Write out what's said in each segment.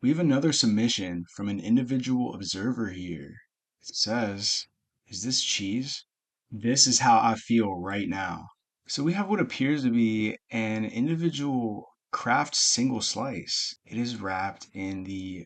We have another submission from an individual observer here. It says, is this cheese? This is how I feel right now. So we have what appears to be an individual Kraft single slice. It is wrapped in the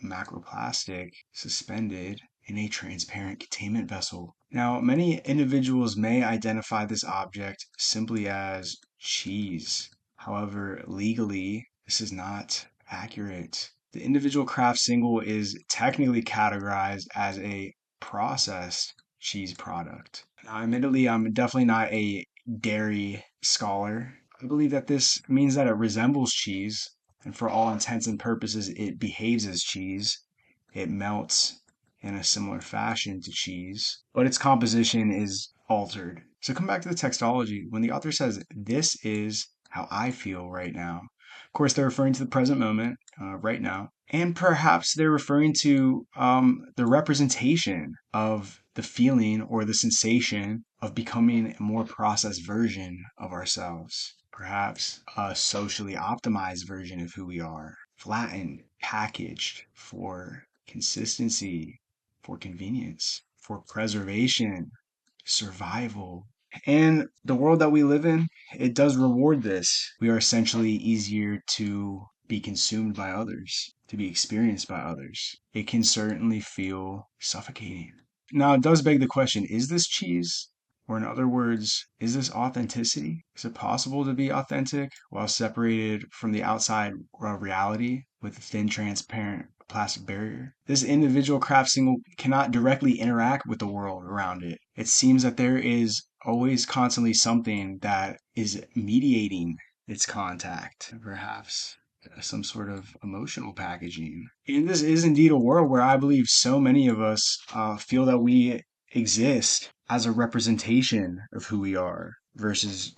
macroplastic suspended in a transparent containment vessel. Now, many individuals may identify this object simply as cheese. However, legally, this is not accurate. The individual Kraft single is technically categorized as a processed cheese product. Now, admittedly, I'm definitely not a dairy scholar. I believe that this means that it resembles cheese, and for all intents and purposes, it behaves as cheese. It melts in a similar fashion to cheese, but its composition is altered. So come back to the textology. When the author says, this is how I feel right now, of course, they're referring to the present moment, right now. And perhaps they're referring to the representation of the feeling or the sensation of becoming a more processed version of ourselves. Perhaps a socially optimized version of who we are, flattened, packaged for consistency, for convenience, for preservation, survival. And the world that we live in, it does reward this. We are essentially easier to be consumed by others, to be experienced by others. It can certainly feel suffocating. Now, it does beg the question, is this cheese? Or in other words, is this authenticity? Is it possible to be authentic while separated from the outside reality with a thin, transparent plastic barrier? This individual Kraft single cannot directly interact with the world around it. It seems that there is always constantly something that is mediating its contact, perhaps some sort of emotional packaging. And this is indeed a world where I believe so many of us feel that we exist as a representation of who we are versus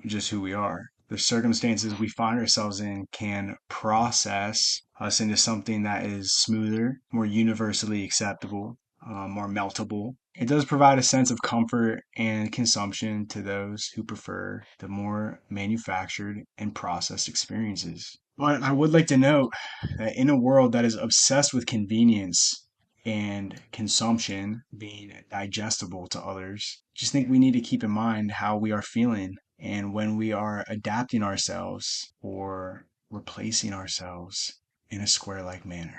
just who we are. The circumstances we find ourselves in can process us into something that is smoother, more universally acceptable, more meltable. It does provide a sense of comfort and consumption to those who prefer the more manufactured and processed experiences. But I would like to note that in a world that is obsessed with convenience and consumption being digestible to others, just think we need to keep in mind how we are feeling and when we are adapting ourselves or replacing ourselves in a square like manner.